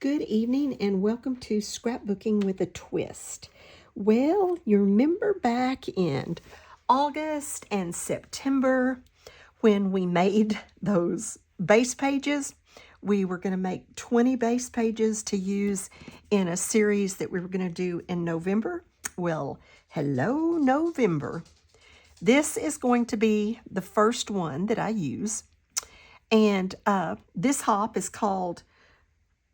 Good evening and welcome to Scrapbooking with a Twist. Well, you remember back in August and September when we made those base pages? We were going to make 20 base pages to use in a series that we were going to do in November. Well, hello November. This is going to be the first one that I use. And this hop is called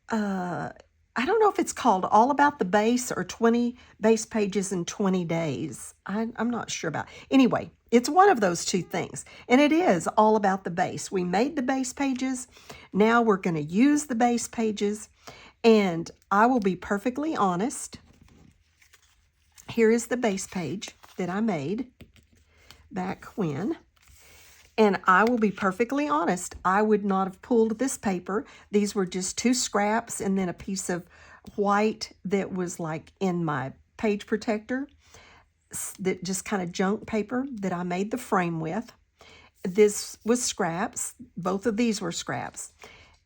I don't know if it's called All About the Base or 20 Base Pages in 20 Days. I'm not sure about. Anyway, it's one of those two things. And it is all about the base. We made the base pages. Now we're going to use the base pages. And I will be perfectly honest. Here is the base page that I made back when. And I will be perfectly honest, I would not have pulled this paper. These were just two scraps and then a piece of white that was like in my page protector, that just kind of junk paper that I made the frame with. This was scraps. Both of these were scraps.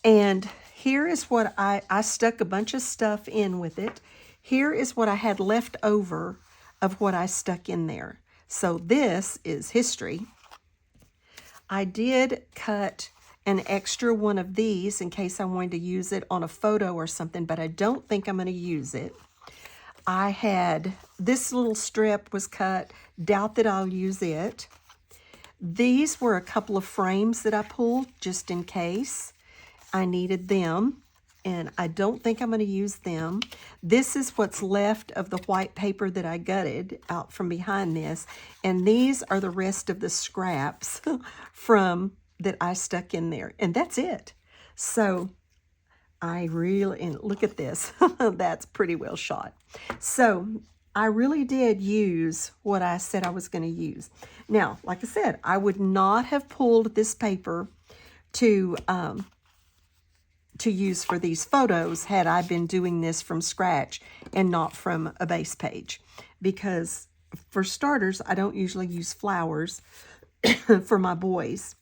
And here is what I stuck a bunch of stuff in with it. Here is what I had left over of what I stuck in there. So this is history. I did cut an extra one of these in case I wanted to use it on a photo or something, but I don't think I'm going to use it. I had this little strip was cut. Doubt that I'll use it. These were a couple of frames that I pulled just in case I needed them, and I don't think I'm going to use them. This is what's left of the white paper that I gutted out from behind this, and these are the rest of the scraps from that I stuck in there, and that's it. So I really, and look at this, that's pretty well shot. So I really did use what I said I was going to use. Now, like I said, I would not have pulled this paper to use for these photos had I been doing this from scratch and not from a base page. Because for starters, I don't usually use flowers for my boys.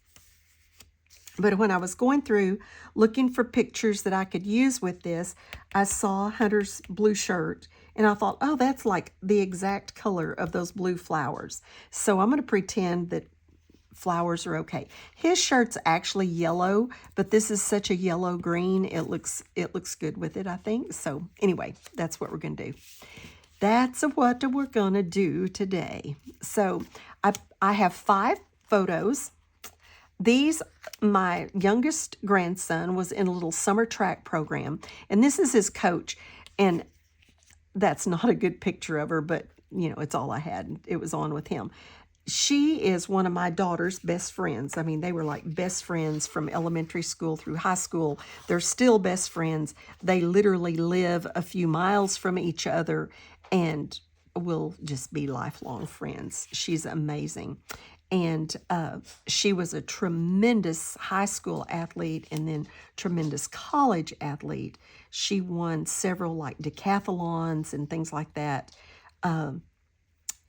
But when I was going through looking for pictures that I could use with this, I saw Hunter's blue shirt and I thought, oh, that's like the exact color of those blue flowers. So I'm going to pretend that flowers are okay. His shirt's actually yellow, but this is such a yellow green. It looks good with it, I think. So anyway, that's what we're going to do. That's what we're going to do today. So I have 5 photos. These, my youngest grandson was in a little summer track program, and this is his coach. And that's not a good picture of her, but you know, it's all I had. It was on with him. She is one of my daughter's best friends. I mean, they were like best friends from elementary school through high school. They're still best friends. They literally live a few miles from each other and will just be lifelong friends. She's amazing. And she was a tremendous high school athlete and then tremendous college athlete. She won several like decathlons and things like that.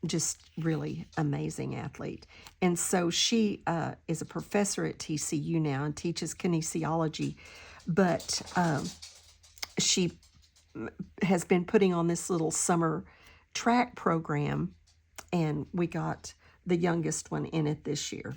Just really amazing athlete. And so she is a professor at TCU now and teaches kinesiology, but she has been putting on this little summer track program, and we got the youngest one in it this year.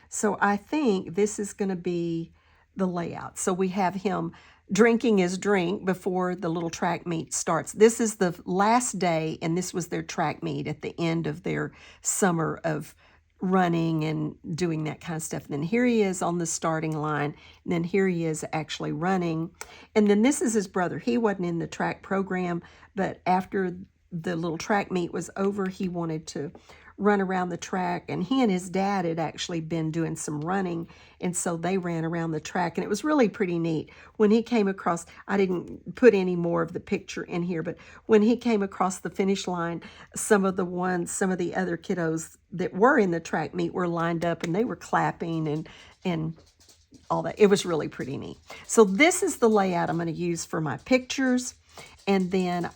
So I think this is going to be the layout. So we have him drinking his drink before the little track meet starts. This is the last day, and this was their track meet at the end of their summer of running and doing that kind of stuff. And then here he is on the starting line, and then here he is actually running. And then this is his brother. He wasn't in the track program, but after the little track meet was over, he wanted to run around the track, and he and his dad had actually been doing some running, and so they ran around the track, and it was really pretty neat. When he came across, I didn't put any more of the picture in here, but when he came across the finish line, some of the other kiddos that were in the track meet were lined up, and they were clapping and all that. It was really pretty neat. So this is the layout I'm going to use for my pictures, and then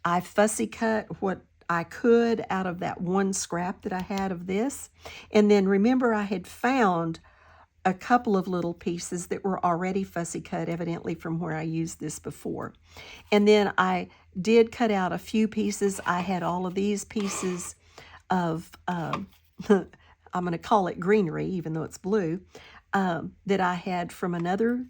I fussy cut what I could out of that one scrap that I had of this. And then remember, I had found a couple of little pieces that were already fussy cut, evidently from where I used this before. And then I did cut out a few pieces. I had all of these pieces of, I'm going to call it greenery, even though it's blue, that I had from another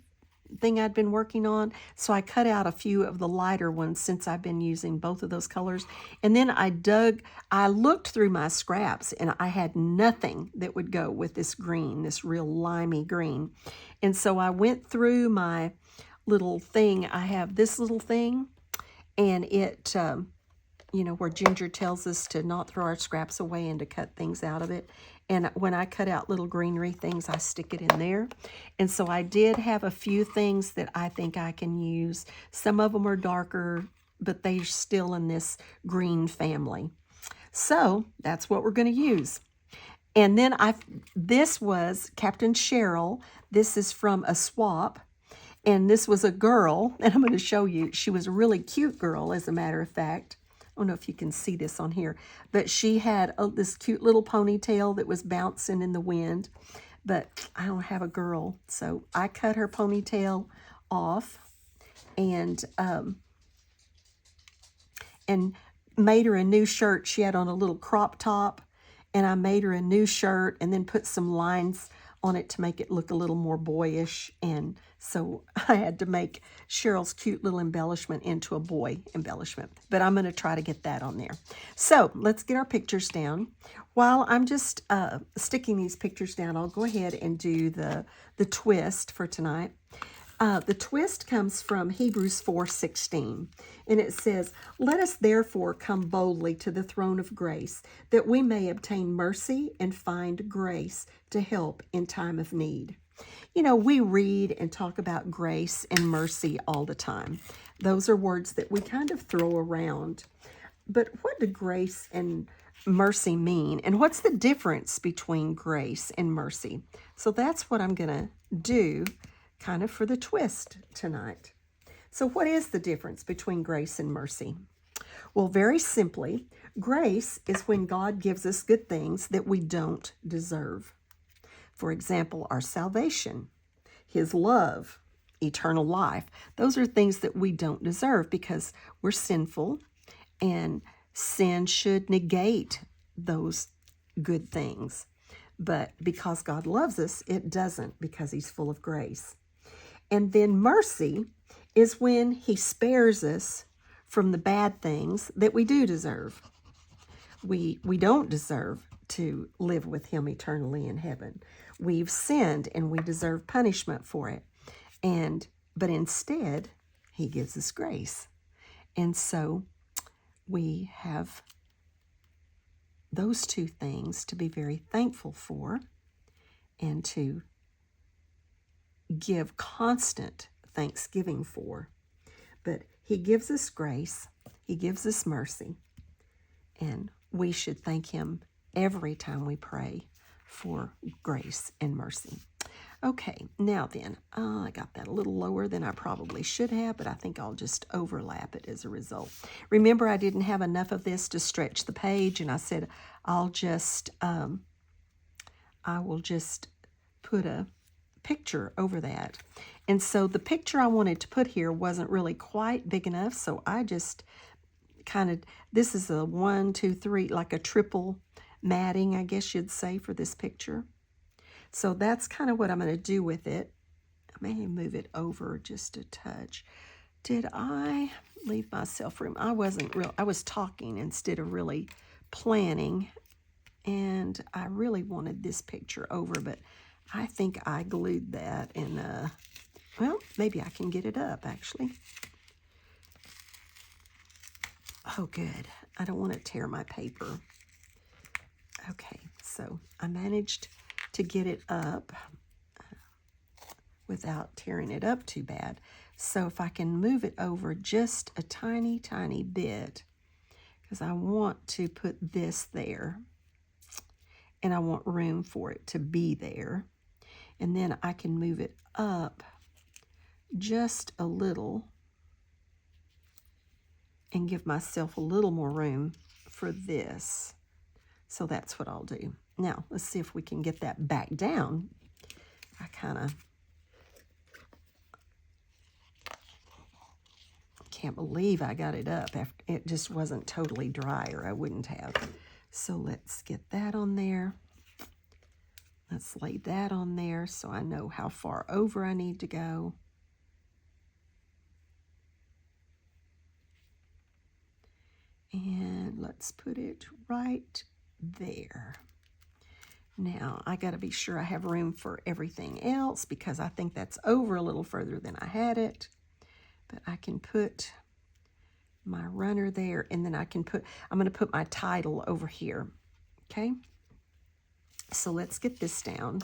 thing I'd been working on. So I cut out a few of the lighter ones since I've been using both of those colors. And then I looked through my scraps and I had nothing that would go with this green, this real limey green. And so I went through my little thing. I have this little thing, and it, where Ginger tells us to not throw our scraps away and to cut things out of it. And when I cut out little greenery things, I stick it in there. And so I did have a few things that I think I can use. Some of them are darker, but they're still in this green family. So that's what we're going to use. And then this was Captain Cheryl. This is from a swap. And this was a girl, and I'm going to show you. She was a really cute girl, as a matter of fact. I don't know if you can see this on here, but she had this cute little ponytail that was bouncing in the wind, but I don't have a girl. So I cut her ponytail off and made her a new shirt. She had on a little crop top, and I made her a new shirt and then put some lines on it to make it look a little more boyish. And so I had to make Cheryl's cute little embellishment into a boy embellishment. But I'm going to try to get that on there. So let's get our pictures down. While I'm just sticking these pictures down, I'll go ahead and do the twist for tonight. The twist comes from Hebrews 4:16, and it says, "Let us therefore come boldly to the throne of grace, that we may obtain mercy and find grace to help in time of need." We read and talk about grace and mercy all the time. Those are words that we kind of throw around. But what do grace and mercy mean? And what's the difference between grace and mercy? So that's what I'm going to do kind of for the twist tonight. So what is the difference between grace and mercy? Well, very simply, grace is when God gives us good things that we don't deserve. For example, our salvation, His love, eternal life. Those are things that we don't deserve because we're sinful, and sin should negate those good things. But because God loves us, it doesn't, because He's full of grace. And then mercy is when He spares us from the bad things that we do deserve. We don't deserve to live with Him eternally in heaven. We've sinned and we deserve punishment for it. But instead, He gives us grace. And so we have those two things to be very thankful for and to give constant thanksgiving for. But He gives us grace, He gives us mercy, and we should thank Him every time we pray for grace and mercy. Okay, now then, I got that a little lower than I probably should have, but I think I'll just overlap it as a result. Remember, I didn't have enough of this to stretch the page, and I said I will just put a picture over that. And so the picture I wanted to put here wasn't really quite big enough, so I just this is a 1, 2, 3, like a triple matting, I guess you'd say, for this picture. So that's kind of what I'm going to do with it. I may move it over just a touch. Did I leave myself room? I was talking instead of really planning, and I really wanted this picture over, but I think I glued that, and well, maybe I can get it up actually. Oh, good. I don't want to tear my paper. Okay, so I managed to get it up without tearing it up too bad. So if I can move it over just a tiny, tiny bit, because I want to put this there, and I want room for it to be there. And then I can move it up just a little and give myself a little more room for this. So that's what I'll do. Now, let's see if we can get that back down. I kind of can't believe I got it up after it just wasn't totally dry, or I wouldn't have. So let's get that on there. Let's lay that on there so I know how far over I need to go. And let's put it right there. Now, I got to be sure I have room for everything else because I think that's over a little further than I had it. But I can put my runner there, and then I'm going to put my title over here. Okay? So let's get this down.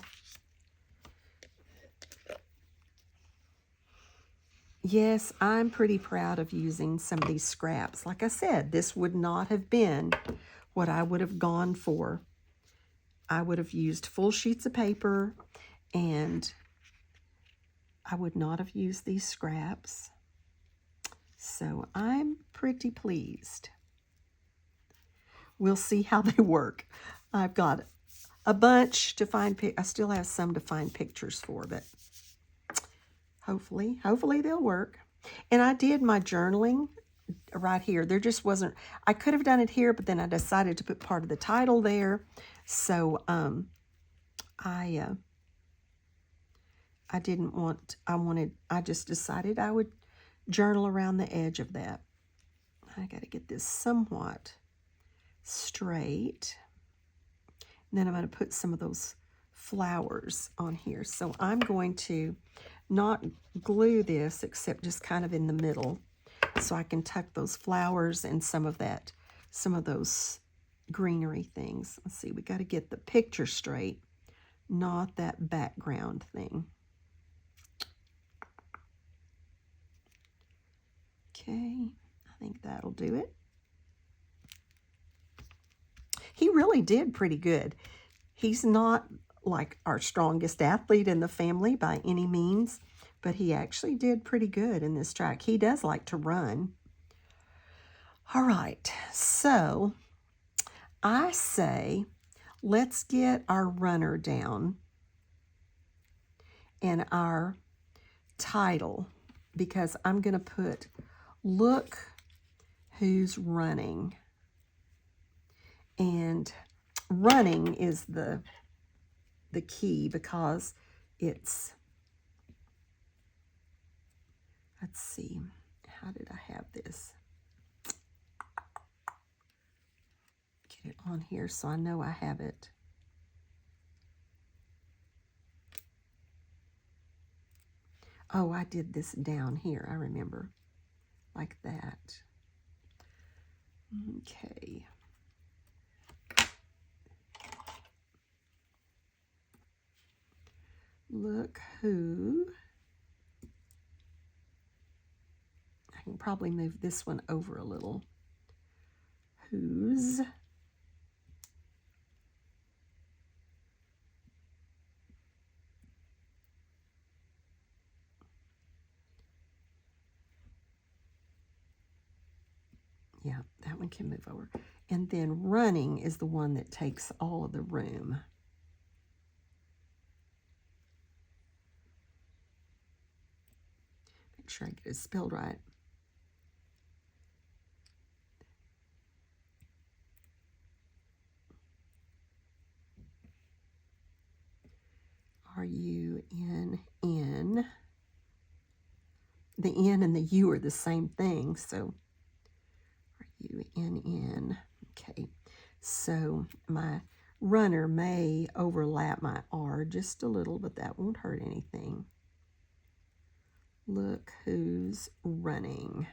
Yes, I'm pretty proud of using some of these scraps. Like I said, this would not have been what I would have gone for. I would have used full sheets of paper, and I would not have used these scraps. So I'm pretty pleased. We'll see how they work. I've got a bunch to find. I still have some to find pictures for, but hopefully they'll work. And I did my journaling right here. There just wasn't, I could have done it here, but then I decided to put part of the title there. So I didn't want, I just decided I would journal around the edge of that. I got to get this somewhat straight. And then I'm going to put some of those flowers on here. So I'm going to not glue this except just kind of in the middle so I can tuck those flowers and some of those greenery things. Let's see, we got to get the picture straight, not that background thing. Okay, I think that'll do it. He really did pretty good. He's not like our strongest athlete in the family by any means, but he actually did pretty good in this track. He does like to run. All right, so I say let's get our runner down and our title, because I'm going to put, look who's running. And running is the key, because it's, let's see, how did I have this? Get it on here so I know I have it. Oh, I did this down here, I remember, like that. Okay. Look who, I can probably move this one over a little. Who's yeah, that one can move over. And then running is the one that takes all of the room. Make sure I get it spelled right. R-U-N-N. The N and the U are the same thing, so R-U-N-N. Okay, so my runner may overlap my R just a little, but that won't hurt anything. Look who's running.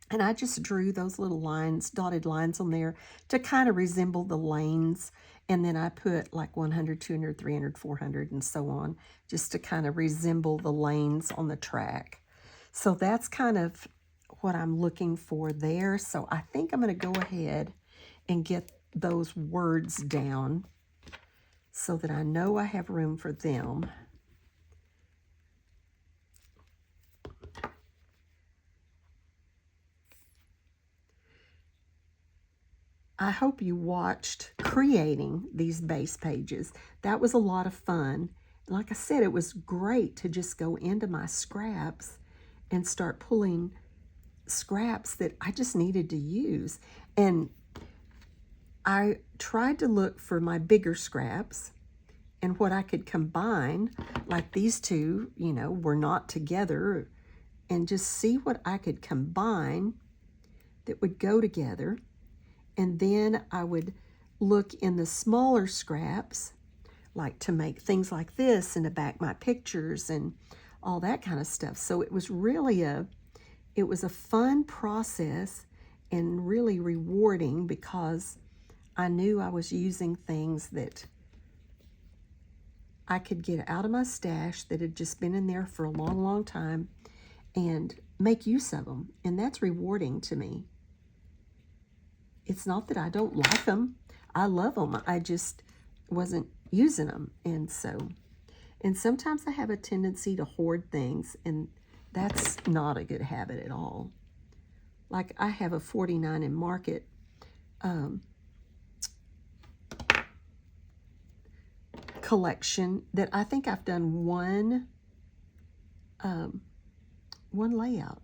And I just drew those little lines, dotted lines on there to kind of resemble the lanes. And then I put like 100, 200, 300, 400, and so on, just to kind of resemble the lanes on the track. So that's kind of what I'm looking for there. So I think I'm going to go ahead and get those words down so that I know I have room for them. I hope you watched creating these base pages. That was a lot of fun. Like I said, it was great to just go into my scraps and start pulling scraps that I just needed to use. And I tried to look for my bigger scraps and what I could combine, like these two, you know, were not together, and just see what I could combine that would go together. And then I would look in the smaller scraps, like to make things like this and to back my pictures and all that kind of stuff. So it was really a fun process and really rewarding, because I knew I was using things that I could get out of my stash that had just been in there for a long, long time and make use of them. And that's rewarding to me. It's not that I don't like them. I love them. I just wasn't using them. And sometimes I have a tendency to hoard things, and that's not a good habit at all. Like I have a 49 and Market collection that I think I've done one layout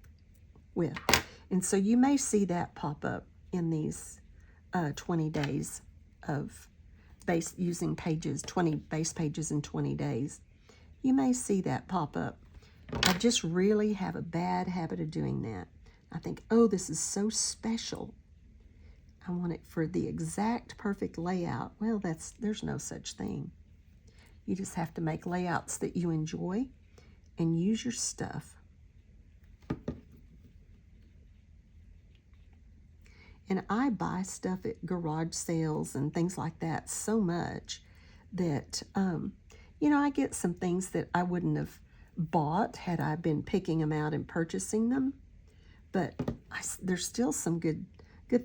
with. And so you may see that pop up in these 20 days of using pages, 20 base pages in 20 days. You may see that pop up. I just really have a bad habit of doing that. I think, oh, this is so special. I want it for the exact perfect layout. Well, there's no such thing. You just have to make layouts that you enjoy and use your stuff. And I buy stuff at garage sales and things like that so much that, you know, I get some things that I wouldn't have bought had I been picking them out and purchasing them. But there's still some good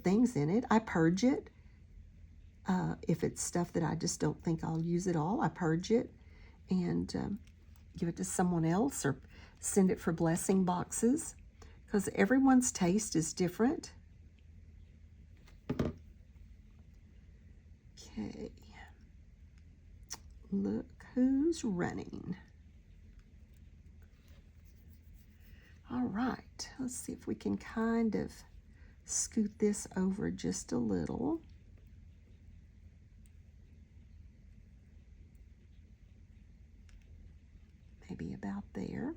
things in it. I purge it. If it's stuff that I just don't think I'll use at all, I purge it and give it to someone else or send it for blessing boxes, because everyone's taste is different. Okay, look who's running. All right, let's see if we can kind of scoot this over just a little. Maybe about there.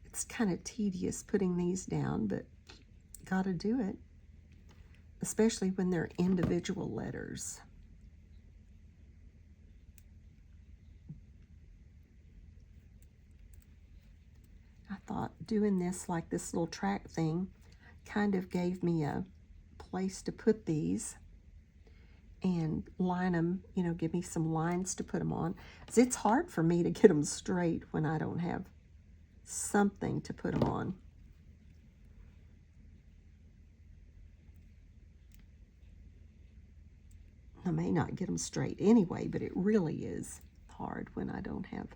It's kind of tedious putting these down, but gotta do it, especially when they're individual letters. I thought doing this, like this little track thing, kind of gave me a place to put these and line them, you know, give me some lines to put them on. 'Cause it's hard for me to get them straight when I don't have something to put them on. I may not get them straight anyway, but it really is hard when I don't have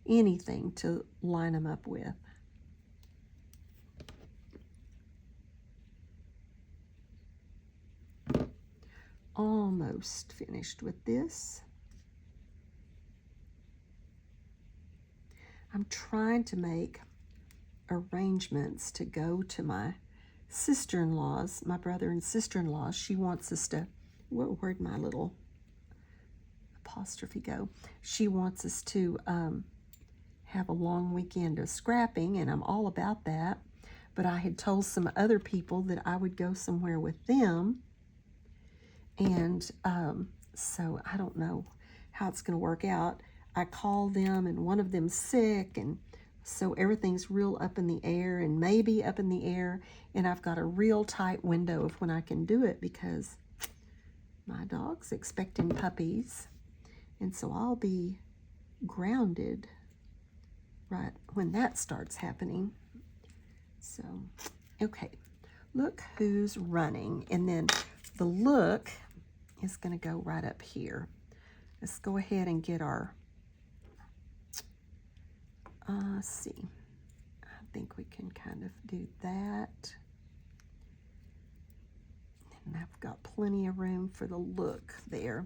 anything to line them up with. Almost finished with this. I'm trying to make arrangements to go to my sister-in-laws, my brother and sister-in-law. She wants us to, where'd my little apostrophe go? She wants us to have a long weekend of scrapping, and I'm all about that. But I had told some other people that I would go somewhere with them. And so I don't know how it's going to work out. I called them, and one of them's sick, and so everything's real up in the air, and maybe up in the air, and I've got a real tight window of when I can do it, because my dog's expecting puppies, and so I'll be grounded right when that starts happening. So, okay, look who's running, and then the look is going to go right up here. Let's go ahead and get our, let's see, think we can kind of do that. And I've got plenty of room for the look there.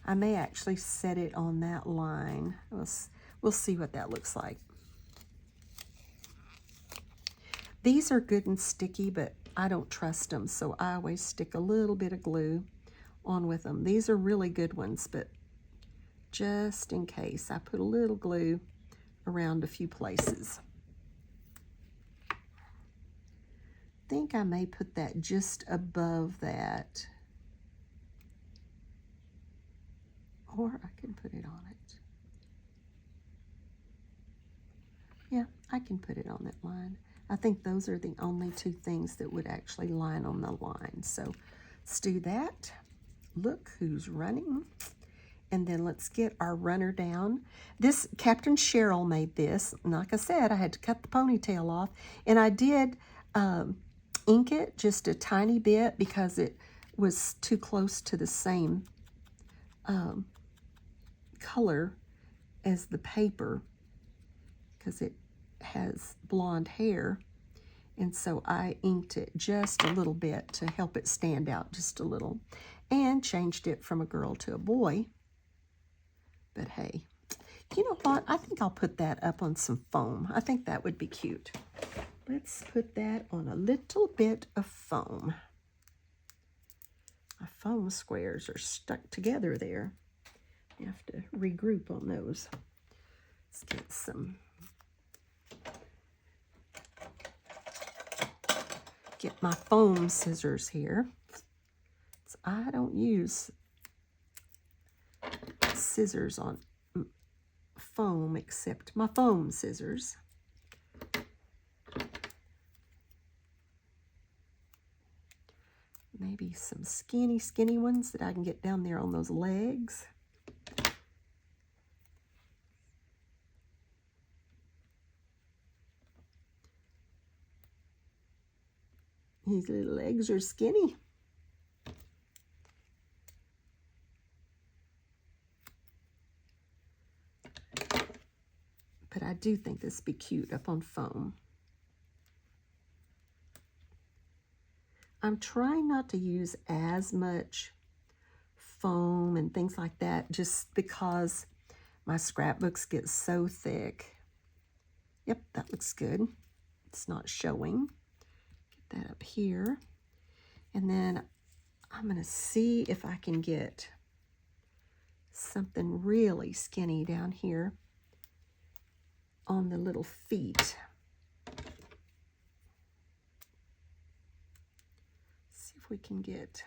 I may actually set it on that line. We'll see what that looks like. These are good and sticky, but I don't trust them, so I always stick a little bit of glue on with them. These are really good ones, but just in case, I put a little glue around a few places. I think I may put that just above that. Or I can put it on it. Yeah, I can put it on that line. I think those are the only two things that would actually line on the line. So let's do that. Look who's running. And then let's get our runner down. This, Captain Cheryl made this. And like I said, I had to cut the ponytail off. And I did ink it just a tiny bit because it was too close to the same color as the paper, because it has blonde hair, and so I inked it just a little bit to help it stand out just a little, and changed it from a girl to a boy. But hey, you know what? I think I'll put that up on some foam. I think that would be cute. Let's put that on a little bit of foam. My foam squares are stuck together there. I have to regroup on those. Let's get some. Get my foam scissors here. So I don't use scissors on foam except my foam scissors. Maybe some skinny ones that I can get down there on those legs. These little legs are skinny. But I do think this would be cute up on foam. I'm trying not to use as much foam and things like that just because my scrapbooks get so thick. Yep, that looks good. It's not showing. Get that up here. And then I'm going to see if I can get something really skinny down here on the little feet. See if we can get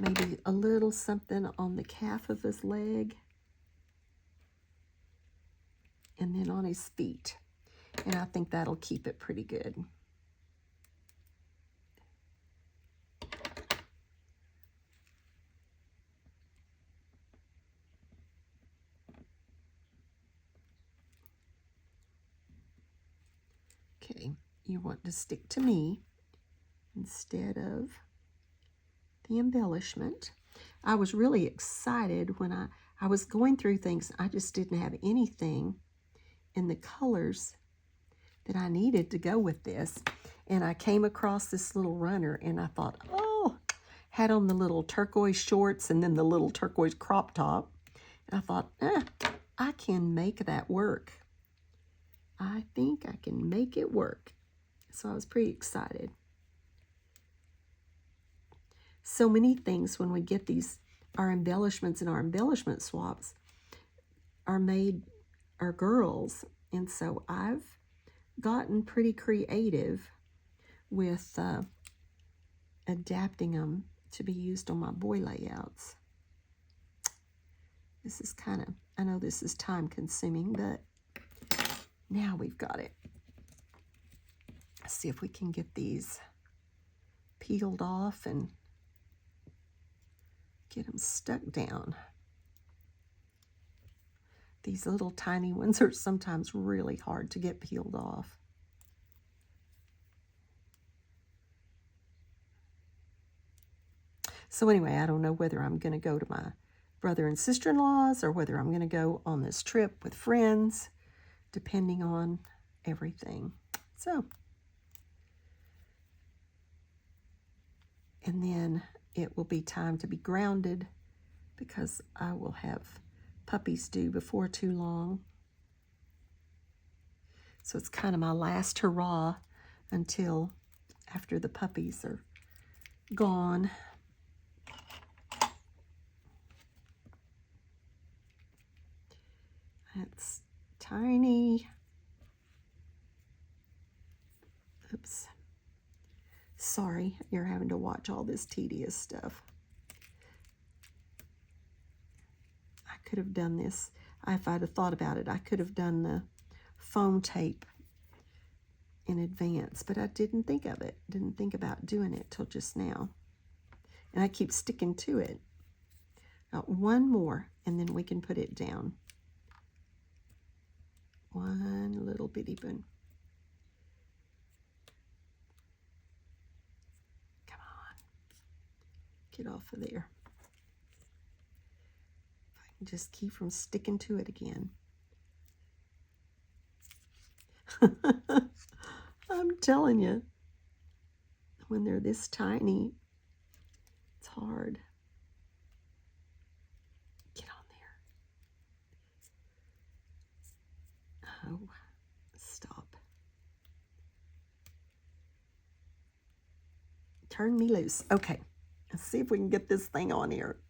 maybe a little something on the calf of his leg and then on his feet. And I think that'll keep it pretty good. Okay, you want to stick to me instead of the embellishment. I was really excited when I was going through things. I just didn't have anything in the colors that I needed to go with this. And I came across this little runner and I thought, oh, had on the little turquoise shorts and then the little turquoise crop top. And I thought, I can make that work. I think I can make it work. So I was pretty excited. So many things when we get these, our embellishments and our embellishment swaps are girls. And so I've gotten pretty creative with adapting them to be used on my boy layouts. This is kind of, I know this is time consuming, but now we've got it. Let's see if we can get these peeled off and get them stuck down. These little tiny ones are sometimes really hard to get peeled off. So anyway, I don't know whether I'm going to go to my brother and sister-in-laws or whether I'm going to go on this trip with friends, depending on everything. So, and then it will be time to be grounded because I will have puppies due before too long. So it's kind of my last hurrah until after the puppies are gone. It's tiny. Oops. Sorry, you're having to watch all this tedious stuff. I could have done this. If I'd have thought about it, I could have done the foam tape in advance, but I didn't think of it. Didn't think about doing it till just now. And I keep sticking to it. Got one more, and then we can put it down. One little bitty one. Come on. Get off of there. If I can just keep from sticking to it again. I'm telling you, when they're this tiny, it's hard. Get on there. Oh, stop. Turn me loose. Okay, let's see if we can get this thing on here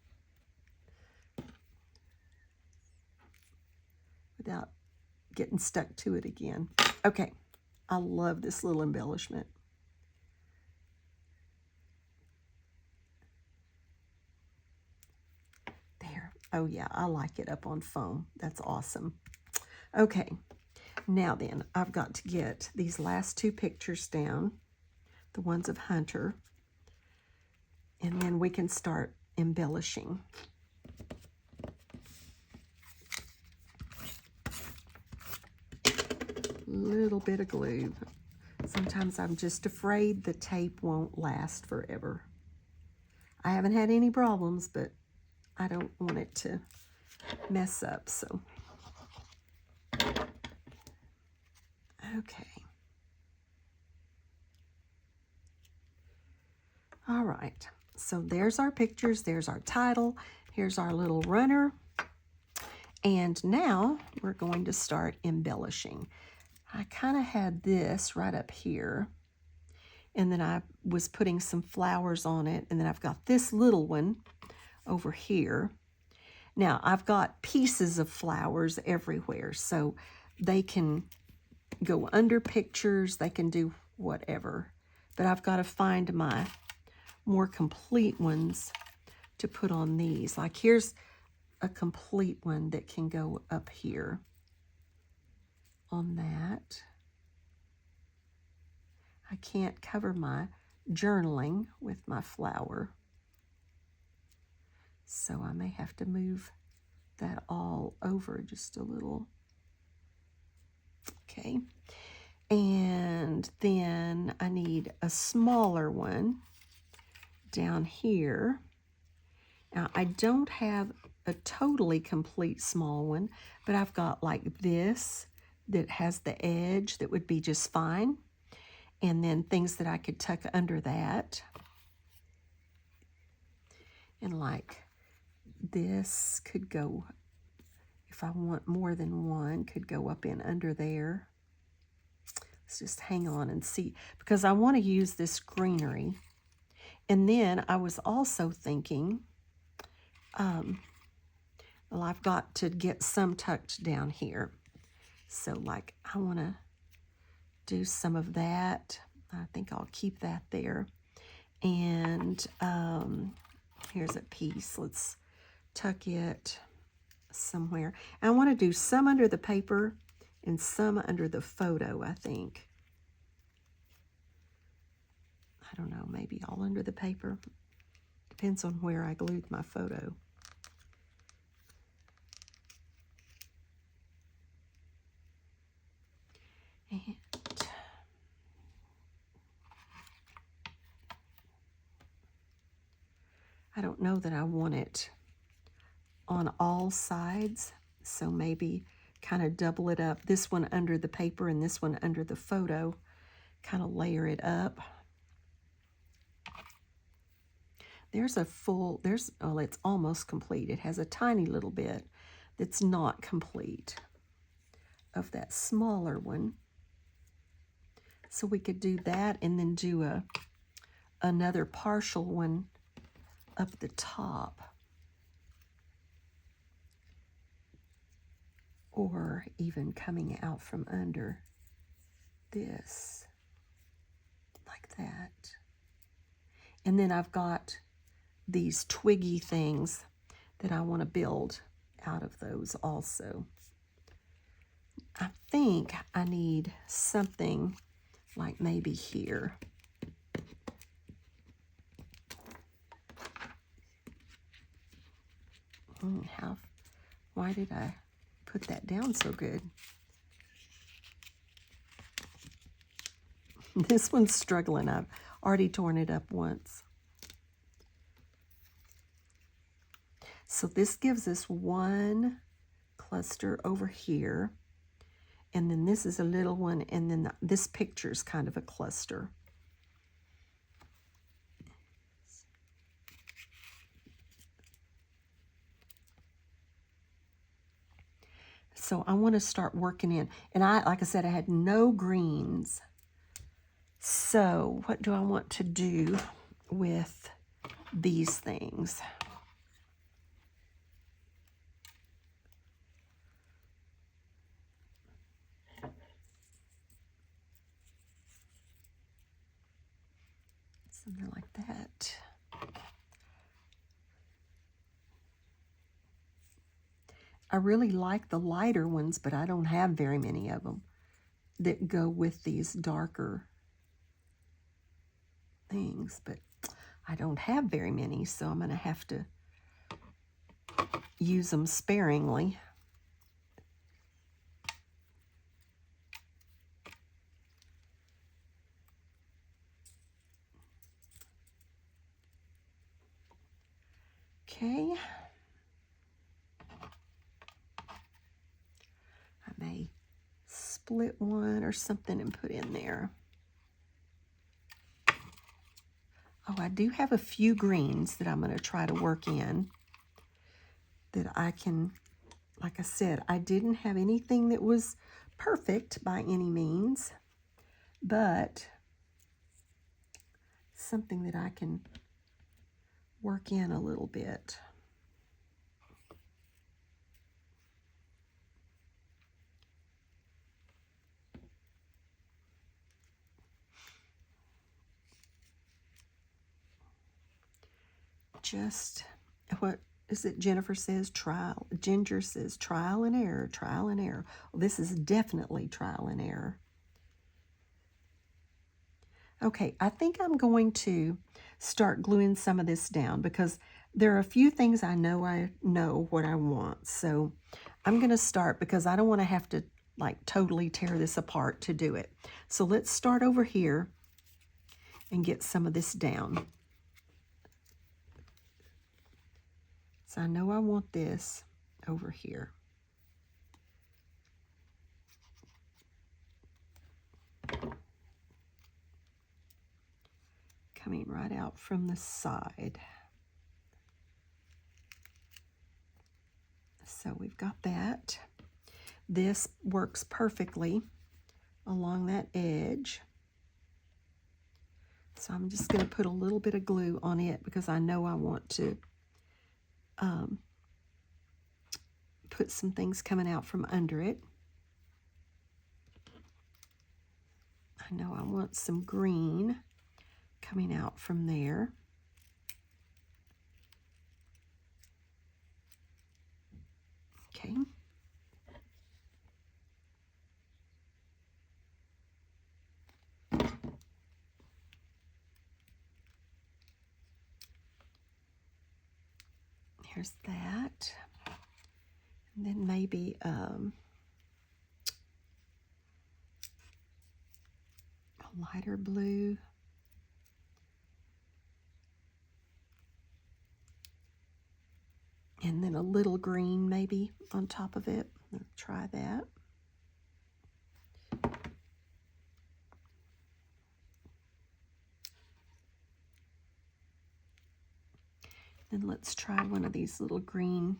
without getting stuck to it again. Okay, I love this little embellishment. There. Oh yeah, I like it up on foam. That's awesome. Okay, now then, I've got to get these last two pictures down, the ones of Hunter, and then we can start embellishing. Little bit of glue. Sometimes I'm just afraid the tape won't last forever. I haven't had any problems, but I don't want it to mess up, so. Okay. All right, so there's our pictures, there's our title, here's our little runner, and now we're going to start embellishing. I kind of had this right up here, and then I was putting some flowers on it, and then I've got this little one over here. Now, I've got pieces of flowers everywhere, so they can go under pictures, they can do whatever, but I've got to find my more complete ones to put on these. Like here's a complete one that can go up here on that. I can't cover my journaling with my flower, so I may have to move that all over just a little. Okay, and then I need a smaller one down here. Now, I don't have a totally complete small one, but I've got like this that has the edge that would be just fine. And then things that I could tuck under that. And like this could go, if I want more than one, could go up in under there. Let's just hang on and see, because I want to use this greenery. And then I was also thinking, well, I've got to get some tucked down here. So like I want to do some of that. I think I'll keep that there. And here's a piece. Let's tuck it somewhere. I want to do some under the paper and some under the photo, I think. I don't know, maybe all under the paper. Depends on where I glued my photo. And I don't know that I want it on all sides, so maybe kind of double it up. This one under the paper and this one under the photo. kind of layer it up. There's oh, it's almost complete. It has a tiny little bit that's not complete of that smaller one. So we could do that and then do another partial one up the top. Or even coming out from under this, like that. And then I've got these twiggy things that I want to build out of those also. I think I need something like maybe here. Why did I put that down so good? This one's struggling. I've already torn it up once. So this gives us one cluster over here. And then this is a little one. And then this picture is kind of a cluster. So I want to start working in. And like I said, I had no greens. So what do I want to do with these things? Something like that. I really like the lighter ones, but I don't have very many of them that go with these darker things. But I don't have very many, so I'm going to have to use them sparingly. Okay. I may split one or something and put in there. Oh, I do have a few greens that I'm going to try to work in that I can, like I said, I didn't have anything that was perfect by any means, but something that I can work in a little bit. Just, what is it Jennifer says? Ginger says trial and error, trial and error. Well, this is definitely trial and error. Okay, I think I'm going to start gluing some of this down because there are a few things I know what I want. So I'm going to start because I don't want to have to like totally tear this apart to do it. So let's start over here and get some of this down. So I know I want this over here. Coming right out from the side. So we've got that. This works perfectly along that edge. So I'm just going to put a little bit of glue on it because I know I want to put some things coming out from under it. I know I want some green coming out from there. Okay. Here's that. And then maybe a lighter blue. And then a little green maybe on top of it. Let's try that. Then let's try one of these little green,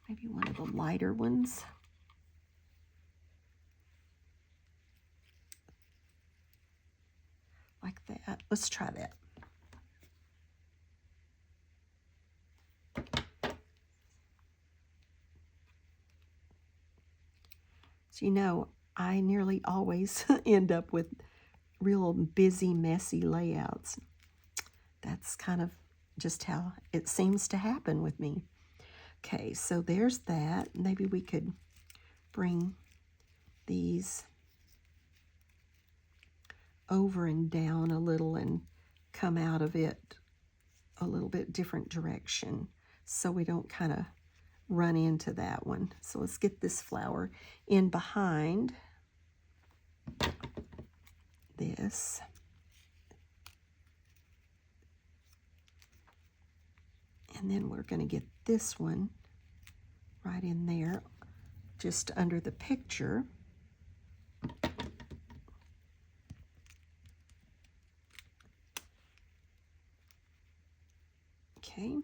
maybe one of the lighter ones. Like that. Let's try that. So you know, I nearly always end up with real busy, messy layouts. That's kind of just how it seems to happen with me. Okay, so there's that. Maybe we could bring these over and down a little and come out of it a little bit different direction so we don't kind of run into that one. So let's get this flower in behind this. And then we're going to get this one right in there, just under the picture. Okay.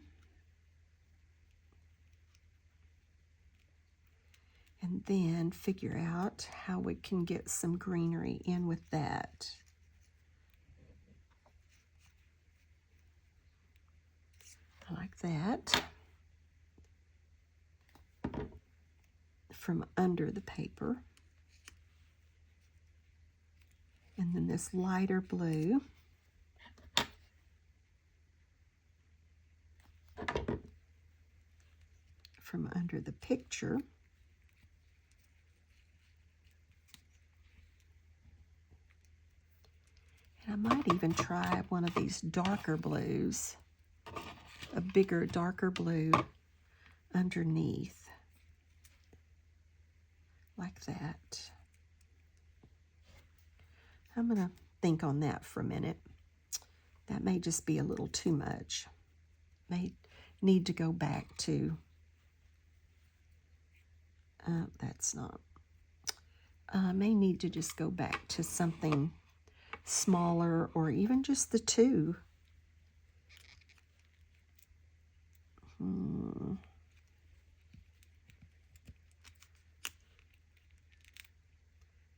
And then figure out how we can get some greenery in with that. I like that. From under the paper. And then this lighter blue. From under the picture. And I might even try one of these darker blues. A bigger, darker blue underneath. Like that. I'm going to think on that for a minute. That may just be a little too much. May need to go back to, that's not, may need to just go back to something smaller or even just the two.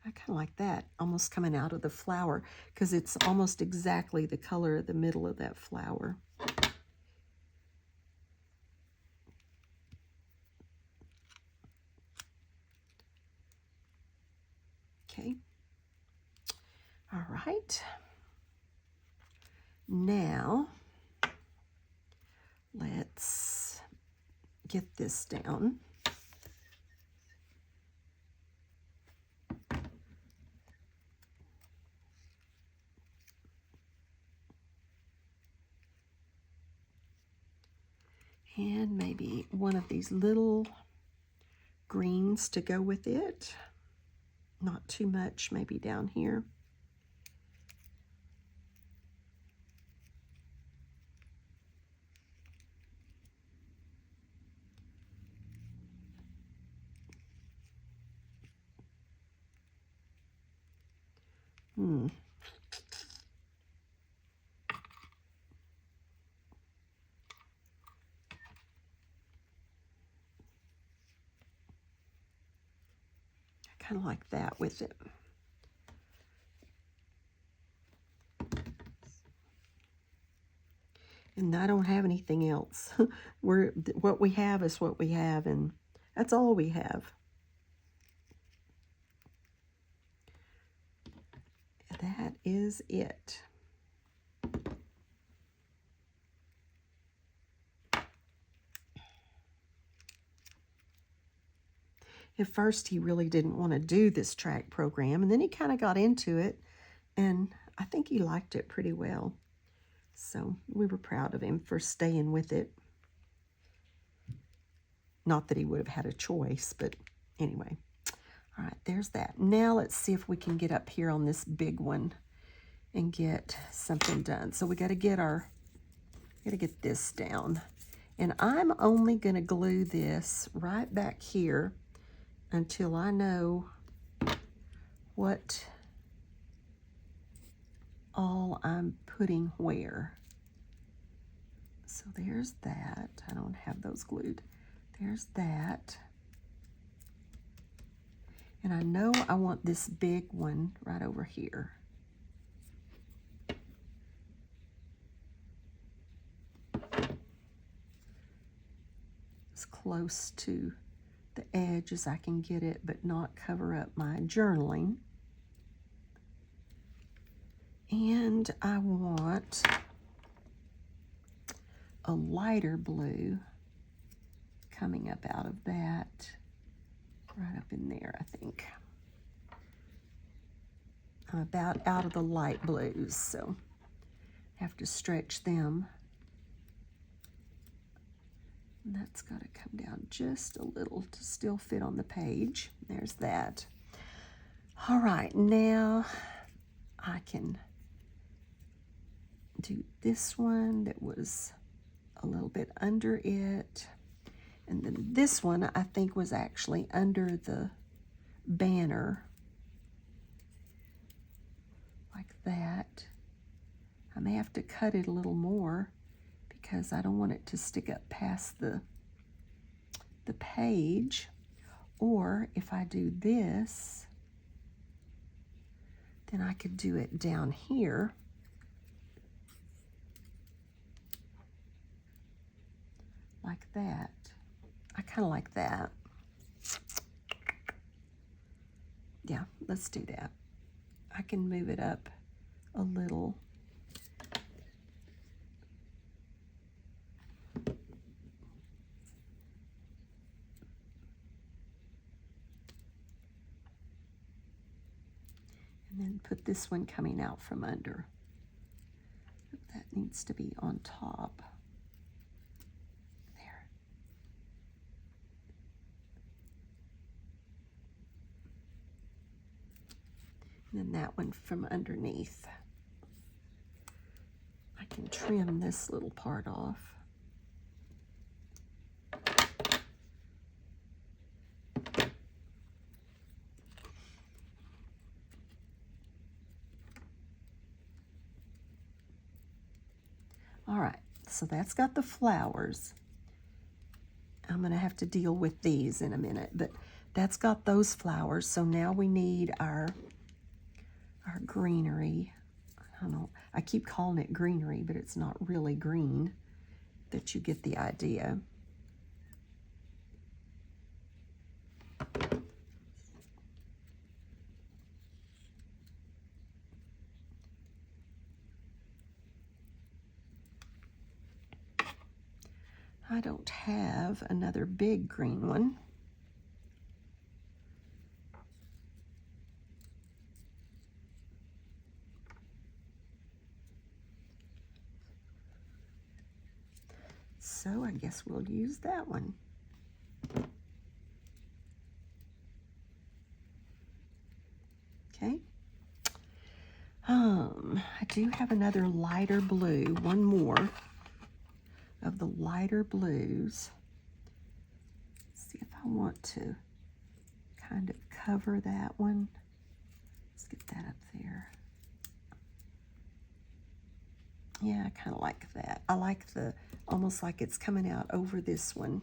I kind of like that, almost coming out of the flower, because it's almost exactly the color of the middle of that flower. Okay. All right. Now, let's get this down. And maybe one of these little greens to go with it. Not too much, maybe down here. Kind of like that with it. And I don't have anything else. What we have is what we have, and that's all we have. That is it. At first, he really didn't want to do this track program, and then he kind of got into it, and I think he liked it pretty well. So we were proud of him for staying with it. Not that he would have had a choice, but anyway. All right, there's that. Now let's see if we can get up here on this big one and get something done. So we got to get this down. And I'm only going to glue this right back here until I know what all I'm putting where. So there's that. I don't have those glued. There's that. And I know I want this big one right over here. As close to the edge as I can get it, but not cover up my journaling. And I want a lighter blue coming up out of that, right up in there, I think. I'm about out of the light blues, so I have to stretch them. And that's got to come down just a little to still fit on the page. There's that. All right, now I can do this one that was a little bit under it. And then this one I think was actually under the banner. Like that. I may have to cut it a little more because I don't want it to stick up past the page. Or if I do this, then I could do it down here. Like that. I kind of like that. Yeah, let's do that. I can move it up a little. And then put this one coming out from under. That needs to be on top. There. And then that one from underneath. I can trim this little part off. All right, so that's got the flowers. I'm gonna have to deal with these in a minute, but that's got those flowers. So now we need our greenery. I don't know, I keep calling it greenery, but it's not really green, but you get the idea. I don't have another big green one. So I guess we'll use that one. Okay. I do have another lighter blue, one more of the lighter blues. Let's see if I want to kind of cover that one. Let's get that up there. Yeah, I kind of like that. I like the, almost like it's coming out over this one.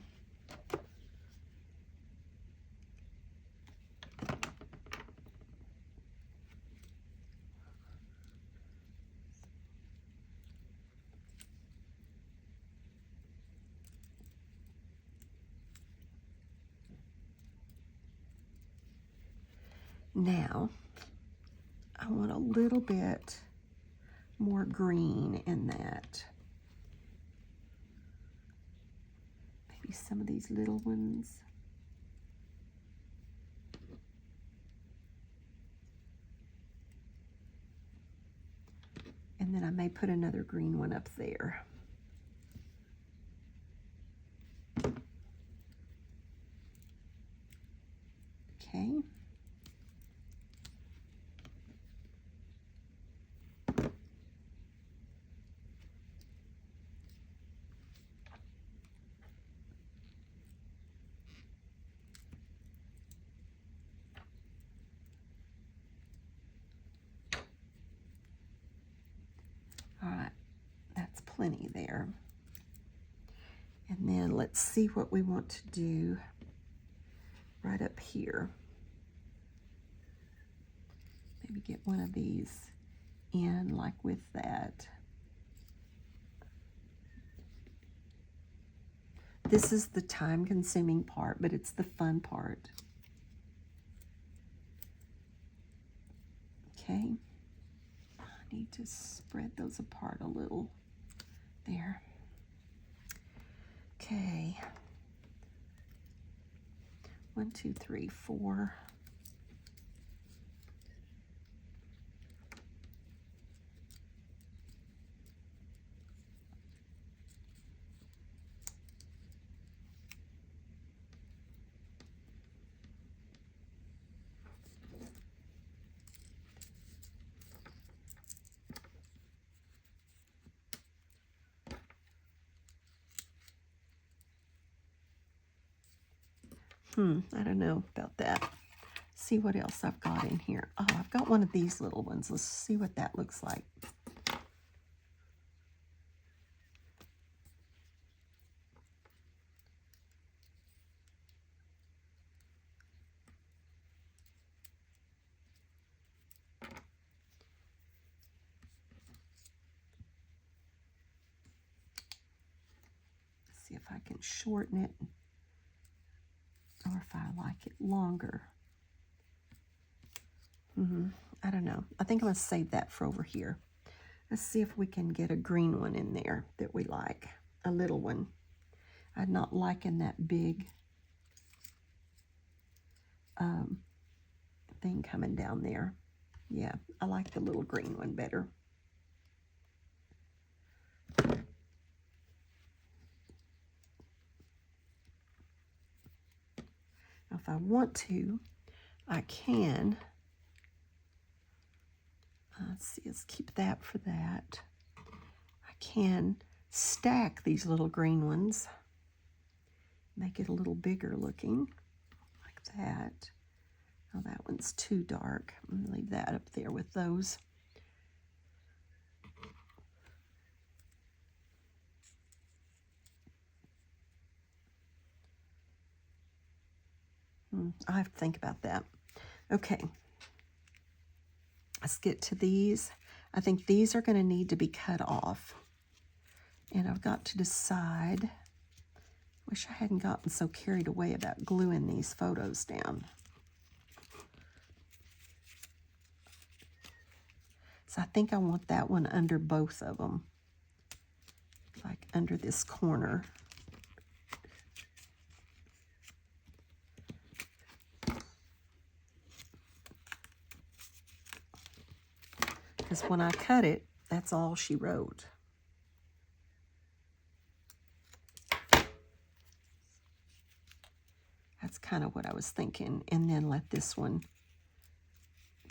Now, I want a little bit more green in that. Maybe some of these little ones. And then I may put another green one up there. Okay. All right, that's plenty there. And then let's see what we want to do right up here. Maybe get one of these in like with that. This is the time-consuming part, but it's the fun part. Okay. I need to spread those apart a little. There. Okay. 1, 2, 3, 4. I don't know about that. See what else I've got in here. Oh, I've got one of these little ones. Let's see what that looks like. See if I can shorten it, or if I like it longer. I don't know. I think I'm going to save that for over here. Let's see if we can get a green one in there that we like. A little one. I'm not liking that big thing coming down there. Yeah, I like the little green one better. Now, if I want to, I can. Let's see, let's keep that for that. I can stack these little green ones, make it a little bigger looking, like that. Oh, that one's too dark. I'm going to leave that up there with those. I have to think about that. Okay. Let's get to these. I think these are going to need to be cut off. And I've got to decide. Wish I hadn't gotten so carried away about gluing these photos down. So I think I want that one under both of them. Like under this corner. Because when I cut it, that's all she wrote. That's kind of what I was thinking. And then let this one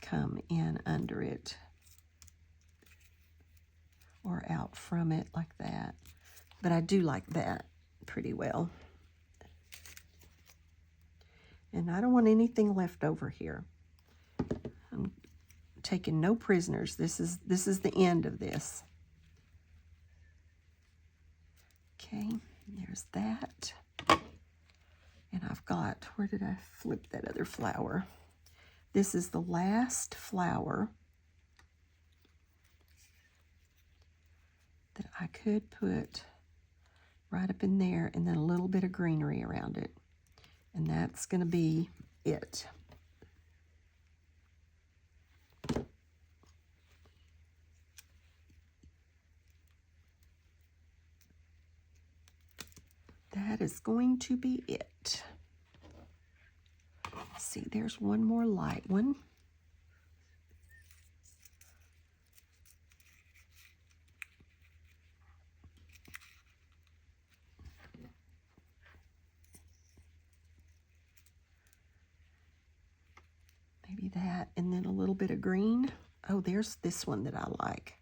come in under it. Or out from it like that. But I do like that pretty well. And I don't want anything left over here. I'm taking no prisoners. This is the end of this. Okay, there's that. And I've got, where did I flip that other flower? This is the last flower that I could put right up in there, and then a little bit of greenery around it. And that's going to be it. That is going to be it. Let's see, there's one more light one. Maybe that, and then a little bit of green. Oh, there's this one that I like.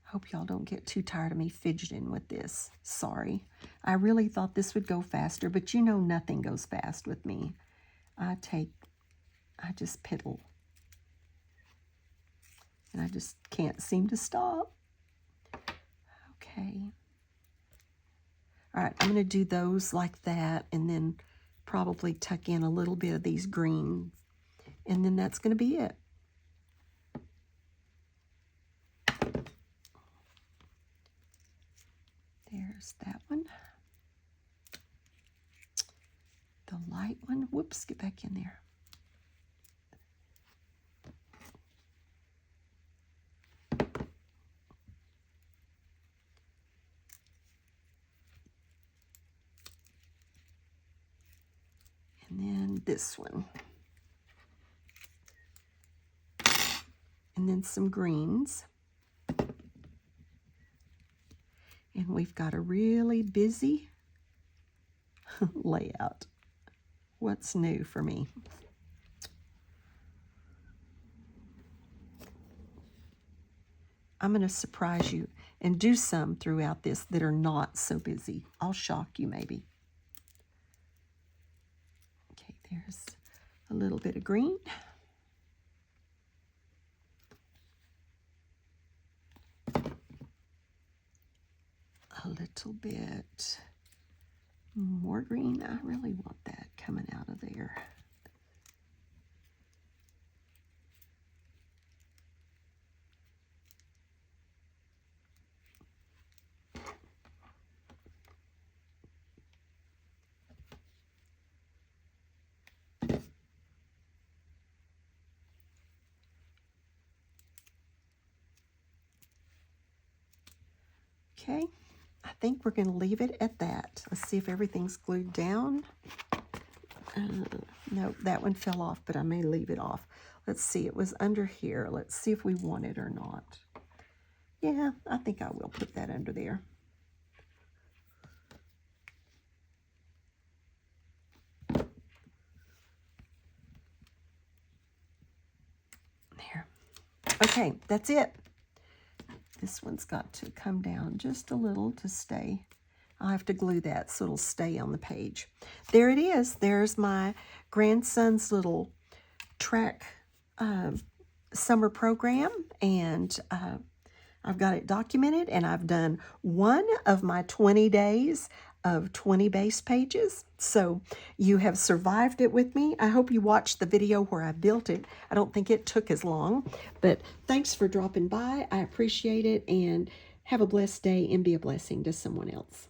Hope y'all don't get too tired of me fidgeting with this. Sorry. I really thought this would go faster, but you know nothing goes fast with me. I just piddle. And I just can't seem to stop. Okay. All right, I'm going to do those like that and then probably tuck in a little bit of these greens. And then that's going to be it. There's that one. The light one. Whoops, get back in there. And then this one. And then some greens. And we've got a really busy layout. What's new for me? I'm going to surprise you and do some throughout this that are not so busy. I'll shock you maybe. Okay, there's a little bit of green. A little bit more green. I really want that coming out of there. Okay, I think we're going to leave it at that. Let's see if everything's glued down. No, that one fell off, but I may leave it off. Let's see, it was under here. Let's see if we want it or not. Yeah, I think I will put that under there. There. Okay, that's it. This one's got to come down just a little to stay. I'll have to glue that so it'll stay on the page. There it is. There's my grandson's little track summer program, and I've got it documented, and I've done one of my 20 days of 20 base pages. So you have survived it with me. I hope you watched the video where I built it. I don't think it took as long, but thanks for dropping by. I appreciate it, and have a blessed day and be a blessing to someone else.